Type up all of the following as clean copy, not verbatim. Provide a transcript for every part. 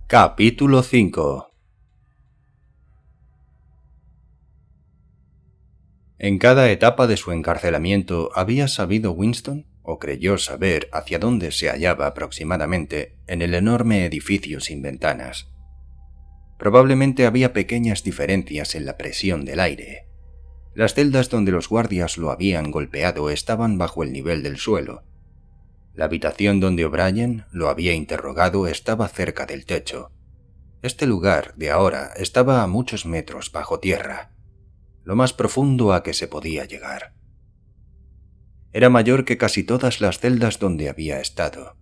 Capítulo 5. En cada etapa de su encarcelamiento había sabido Winston, o creyó saber, hacia dónde se hallaba aproximadamente en el enorme edificio sin ventanas. Probablemente había pequeñas diferencias en la presión del aire. Las celdas donde los guardias lo habían golpeado estaban bajo el nivel del suelo. La habitación donde O'Brien lo había interrogado estaba cerca del techo. Este lugar, de ahora, estaba a muchos metros bajo tierra, lo más profundo a que se podía llegar. Era mayor que casi todas las celdas donde había estado.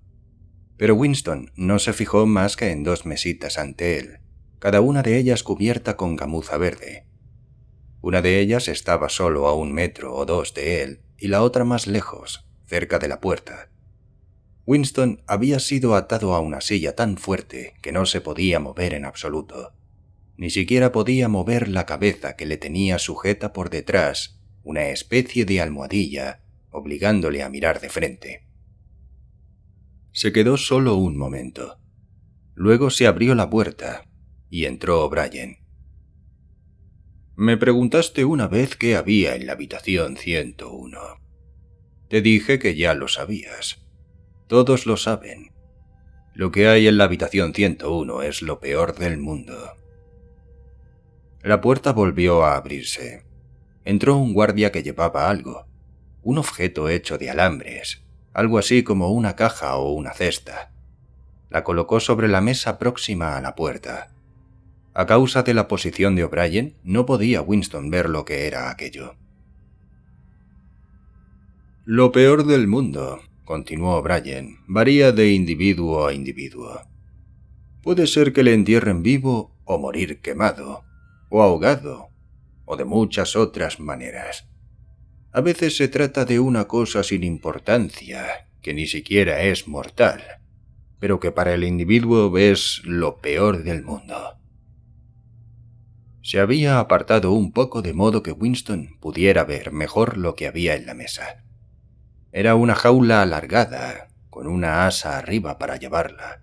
Pero Winston no se fijó más que en 2 mesitas ante él, cada una de ellas cubierta con gamuza verde. Una de ellas estaba solo a 1 metro o 2 de él, y la otra más lejos, cerca de la puerta. Winston había sido atado a una silla tan fuerte que no se podía mover en absoluto. Ni siquiera podía mover la cabeza que le tenía sujeta por detrás, una especie de almohadilla, obligándole a mirar de frente. Se quedó solo un momento. Luego se abrió la puerta y entró O'Brien. «Me preguntaste una vez qué había en la habitación 101. Te dije que ya lo sabías. Todos lo saben. Lo que hay en la habitación 101 es lo peor del mundo». La puerta volvió a abrirse. Entró un guardia que llevaba algo, un objeto hecho de alambres, algo así como una caja o una cesta. La colocó sobre la mesa próxima a la puerta. A causa de la posición de O'Brien, no podía Winston ver lo que era aquello. «Lo peor del mundo», continuó O'Brien, «varía de individuo a individuo. Puede ser que le entierren vivo o morir quemado, o ahogado, o de muchas otras maneras. A veces se trata de una cosa sin importancia, que ni siquiera es mortal, pero que para el individuo es lo peor del mundo». Se había apartado un poco de modo que Winston pudiera ver mejor lo que había en la mesa. Era una jaula alargada, con una asa arriba para llevarla.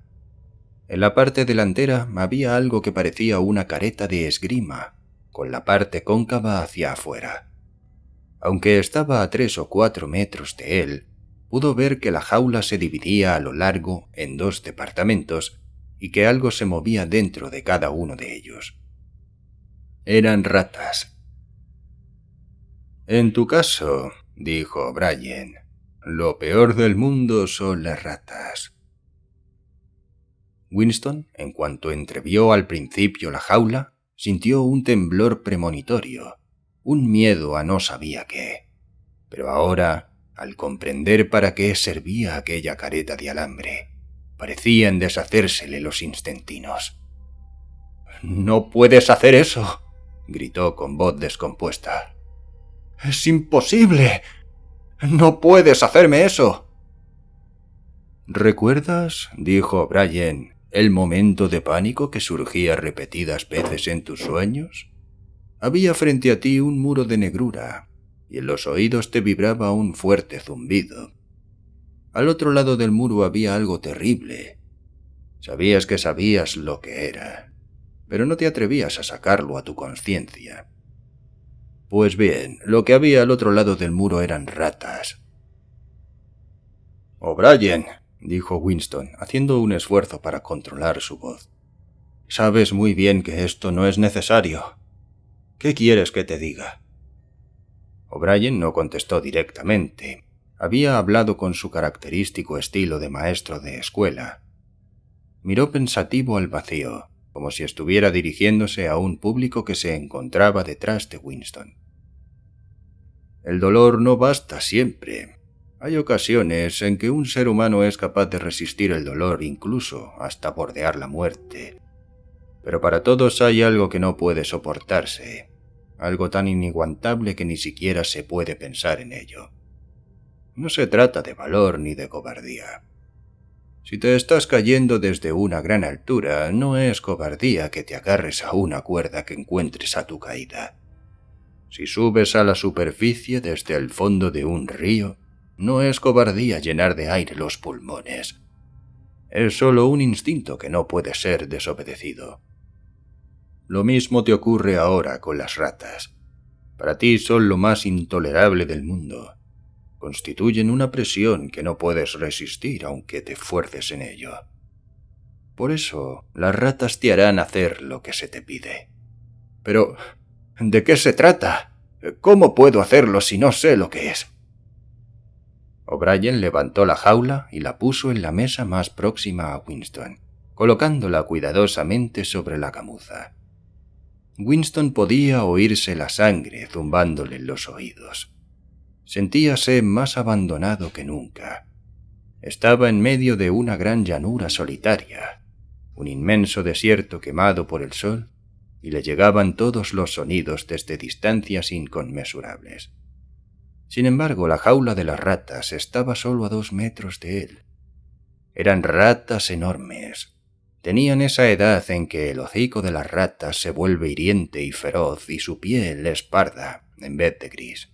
En la parte delantera había algo que parecía una careta de esgrima, con la parte cóncava hacia afuera. Aunque estaba a 3 o 4 metros de él, pudo ver que la jaula se dividía a lo largo en 2 departamentos y que algo se movía dentro de cada uno de ellos. Eran ratas. «En tu caso», dijo O'Brien, «lo peor del mundo son las ratas». Winston, en cuanto entrevió al principio la jaula, sintió un temblor premonitorio, un miedo a no sabía qué. Pero ahora, al comprender para qué servía aquella careta de alambre, parecían deshacérsele los intestinos. «¡No puedes hacer eso!», gritó con voz descompuesta. «¡Es imposible! ¡No puedes hacerme eso!». «¿Recuerdas», dijo O'Brien, «el momento de pánico que surgía repetidas veces en tus sueños? Había frente a ti un muro de negrura, y en los oídos te vibraba un fuerte zumbido. Al otro lado del muro había algo terrible. Sabías que sabías lo que era, pero no te atrevías a sacarlo a tu conciencia. Pues bien, lo que había al otro lado del muro eran ratas». «O'Brien», dijo Winston, haciendo un esfuerzo para controlar su voz, «sabes muy bien que esto no es necesario. ¿Qué quieres que te diga?». O'Brien no contestó directamente. Había hablado con su característico estilo de maestro de escuela. Miró pensativo al vacío, como si estuviera dirigiéndose a un público que se encontraba detrás de Winston. «El dolor no basta siempre. Hay ocasiones en que un ser humano es capaz de resistir el dolor incluso hasta bordear la muerte. Pero para todos hay algo que no puede soportarse, algo tan inaguantable que ni siquiera se puede pensar en ello. No se trata de valor ni de cobardía. Si te estás cayendo desde una gran altura, no es cobardía que te agarres a una cuerda que encuentres a tu caída. Si subes a la superficie desde el fondo de un río, no es cobardía llenar de aire los pulmones. es solo un instinto que no puede ser desobedecido. Lo mismo te ocurre ahora con las ratas. Para ti son lo más intolerable del mundo. Constituyen una presión que no puedes resistir aunque te fuerces en ello. Por eso, las ratas te harán hacer lo que se te pide. Pero, ¿de qué se trata? ¿Cómo puedo hacerlo si no sé lo que es? O'Brien levantó la jaula y la puso en la mesa más próxima a Winston, colocándola cuidadosamente sobre la camuza. Winston podía oírse la sangre zumbándole en los oídos. Sentíase más abandonado que nunca. Estaba en medio de una gran llanura solitaria, un inmenso desierto quemado por el sol, y le llegaban todos los sonidos desde distancias inconmensurables. Sin embargo, la jaula de las ratas estaba solo a 2 metros de él. Eran ratas enormes. Tenían esa edad en que el hocico de las ratas se vuelve hiriente y feroz y su piel es parda en vez de gris.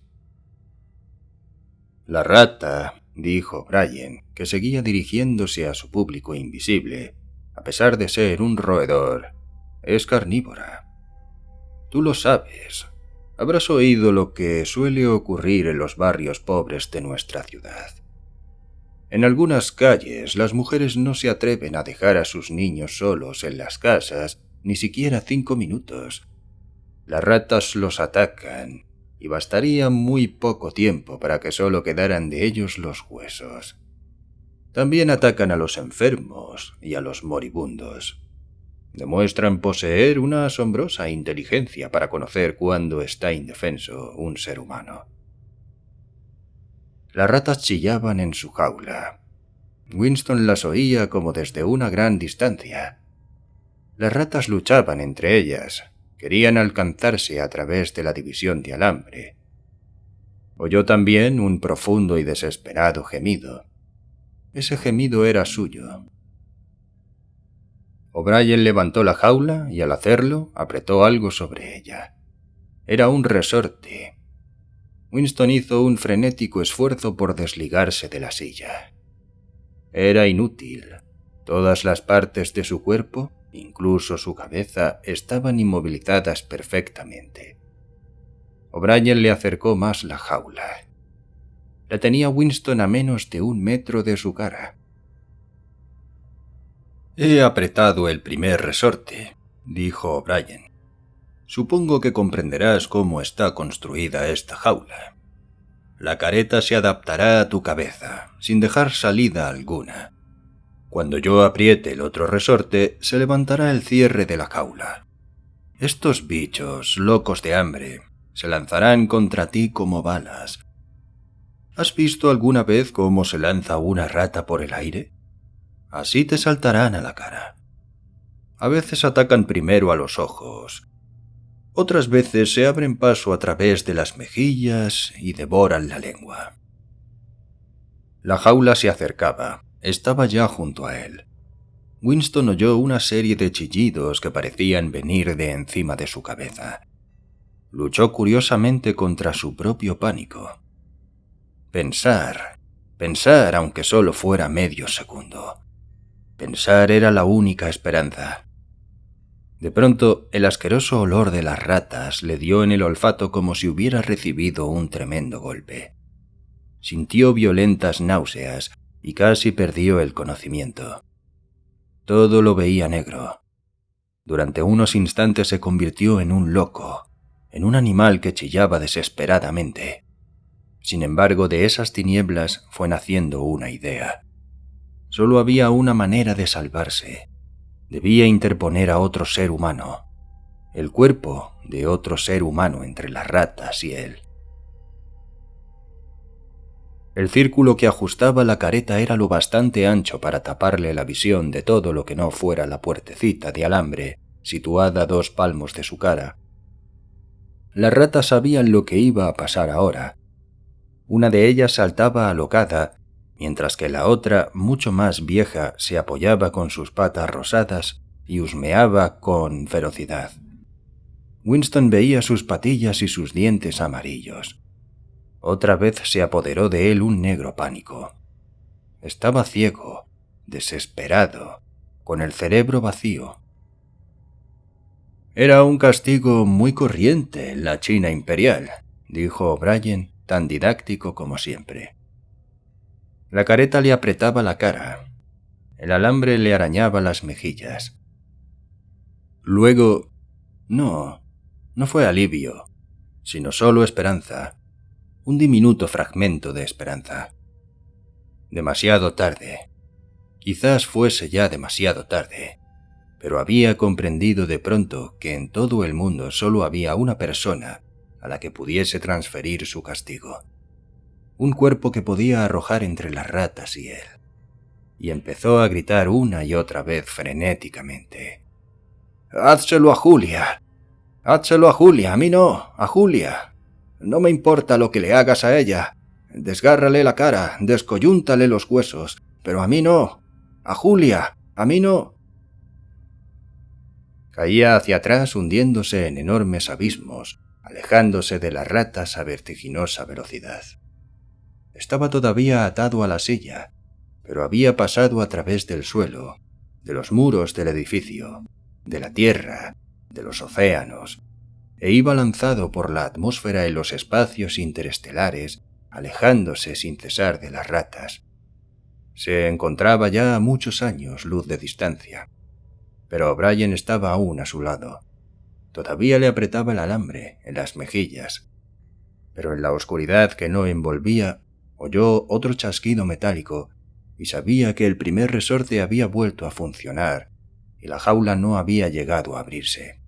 La rata, dijo O'Brien, que seguía dirigiéndose a su público invisible, a pesar de ser un roedor, es carnívora. Tú lo sabes. Habrás oído lo que suele ocurrir en los barrios pobres de nuestra ciudad. En algunas calles las mujeres no se atreven a dejar a sus niños solos en las casas ni siquiera 5 minutos. Las ratas los atacan, y bastaría muy poco tiempo para que solo quedaran de ellos los huesos. También atacan a los enfermos y a los moribundos. Demuestran poseer una asombrosa inteligencia para conocer cuándo está indefenso un ser humano. Las ratas chillaban en su jaula. Winston las oía como desde una gran distancia. Las ratas luchaban entre ellas, querían alcanzarse a través de la división de alambre. Oyó también un profundo y desesperado gemido. Ese gemido era suyo. O'Brien levantó la jaula y al hacerlo apretó algo sobre ella. Era un resorte. Winston hizo un frenético esfuerzo por desligarse de la silla. Era inútil. Todas las partes de su cuerpo, incluso su cabeza, estaban inmovilizadas perfectamente. O'Brien le acercó más la jaula. La tenía Winston a menos de 1 metro de su cara. «He apretado el primer resorte», dijo O'Brien. «Supongo que comprenderás cómo está construida esta jaula. La careta se adaptará a tu cabeza, sin dejar salida alguna. Cuando yo apriete el otro resorte, se levantará el cierre de la jaula. Estos bichos, locos de hambre, se lanzarán contra ti como balas. ¿Has visto alguna vez cómo se lanza una rata por el aire? Así te saltarán a la cara. A veces atacan primero a los ojos. Otras veces se abren paso a través de las mejillas y devoran la lengua». La jaula se acercaba. Estaba ya junto a él. Winston oyó una serie de chillidos que parecían venir de encima de su cabeza. Luchó curiosamente contra su propio pánico. Pensar aunque solo fuera medio segundo. Pensar era la única esperanza. De pronto, el asqueroso olor de las ratas le dio en el olfato como si hubiera recibido un tremendo golpe. Sintió violentas náuseas y casi perdió el conocimiento. Todo lo veía negro. Durante unos instantes se convirtió en un loco, en un animal que chillaba desesperadamente. Sin embargo, de esas tinieblas fue naciendo una idea. Solo había una manera de salvarse. Debía interponer a otro ser humano, el cuerpo de otro ser humano entre las ratas y él. El círculo que ajustaba la careta era lo bastante ancho para taparle la visión de todo lo que no fuera la puertecita de alambre situada a 2 palmos de su cara. Las ratas sabían lo que iba a pasar ahora. Una de ellas saltaba alocada, mientras que la otra, mucho más vieja, se apoyaba con sus patas rosadas y husmeaba con ferocidad. Winston veía sus patillas y sus dientes amarillos. Otra vez se apoderó de él un negro pánico. Estaba ciego, desesperado, con el cerebro vacío. Era un castigo muy corriente en la China imperial, dijo O'Brien, tan didáctico como siempre. La careta le apretaba la cara. El alambre le arañaba las mejillas. Luego, no fue alivio, sino solo esperanza, un diminuto fragmento de esperanza. Demasiado tarde. Quizás fuese ya demasiado tarde, pero había comprendido de pronto que en todo el mundo solo había una persona a la que pudiese transferir su castigo. Un cuerpo que podía arrojar entre las ratas y él. Y empezó a gritar una y otra vez frenéticamente. «¡Hádselo a Julia! ¡Hádselo a Julia! ¡A mí no! ¡A Julia! No me importa lo que le hagas a ella. Desgárrale la cara, descoyúntale los huesos, pero a mí no. ¡A Julia! ¡A mí no!». Caía hacia atrás hundiéndose en enormes abismos, alejándose de las ratas a vertiginosa velocidad. Estaba todavía atado a la silla, pero había pasado a través del suelo, de los muros del edificio, de la tierra, de los océanos, e iba lanzado por la atmósfera en los espacios interestelares, alejándose sin cesar de las ratas. Se encontraba ya a muchos años luz de distancia, pero O'Brien estaba aún a su lado. Todavía le apretaba el alambre en las mejillas, pero en la oscuridad que no envolvía oyó otro chasquido metálico y sabía que el primer resorte había vuelto a funcionar y la jaula no había llegado a abrirse.